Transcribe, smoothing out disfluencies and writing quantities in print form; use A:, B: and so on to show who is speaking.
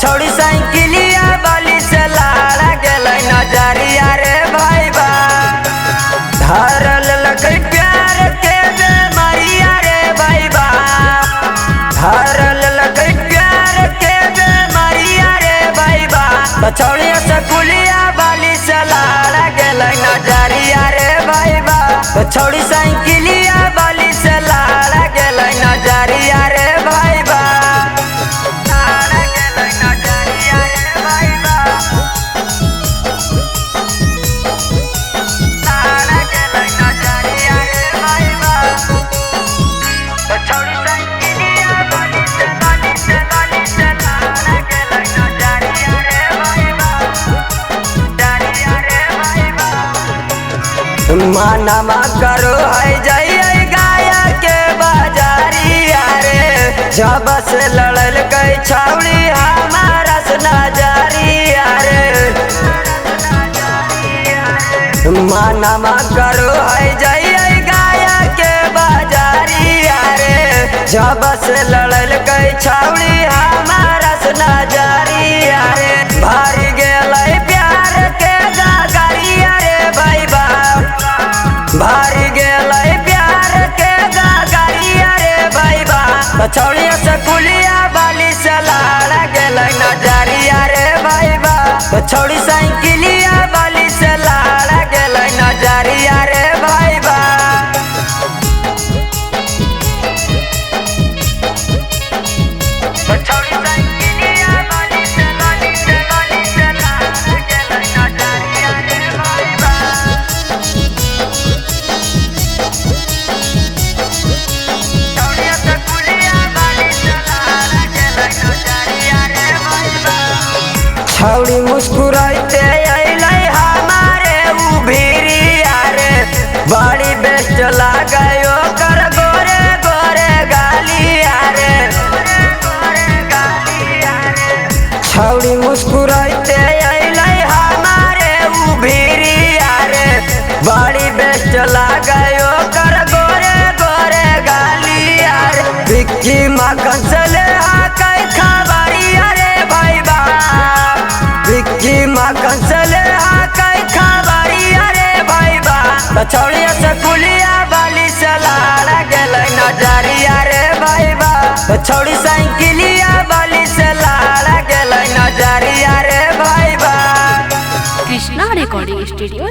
A: छोड़ी साइकिलिया बाली से लाड़ा गेल नजरिया रे भाई बा धरल लगे प्यार के बेमारिया रे भाई बा धरल लगे प्यार के बेमारिया रे भाई बा छोड़िया सकुलिया बाली से लाड़ा गेल नजरिया रे भाई बा छोड़ी साइकिलिया बाली से लाड़ा गेल नजरिया रे भाई बा मानमा करो है जाइए गाया के बाजारिया रे जब से लड़ल गई छावड़ी हमारा से नजरिया रे मानमा करो है जाइए गाया के बाजारिया रे जब से लड़ल गई छावड़ी हमारा से नजरिया रे भारी गेल प्यार के गागरिया रे भाई बा भारी गेल प्यार के गागरिया रे भाई बा छोड़िया सकुलिया बाली से लाड़ा गेल नजरिया रे भाई बा छोड़ी साइकिलिया बाली से लाड़ा गेल नजरिया रे भाई बा छौड़ी मुस्कुराते अइलै हमारे उभिरिया रे बड़ी बेस्ट लागयो कर गोरे गोरे गालिया रे छौड़ी मुस्कुराते अइलै हमारे उभिरिया रे बड़ी बेस्ट लागयो कर गोरे गोरे गालिया रे विक्की मखन से ले आकै खबरिया रे भाई बा विक्की मखन से ले आकै खबरिया रे भाई बा छोड़िया सकुलिया बाली से लाड़ा गेल नजरिया रे भाई बा छोड़ी साइकिलिया बाली से लाड़ा गेल नजरिया रे भाई बा
B: कृष्णा रिकॉर्डिंग स्टूडियो।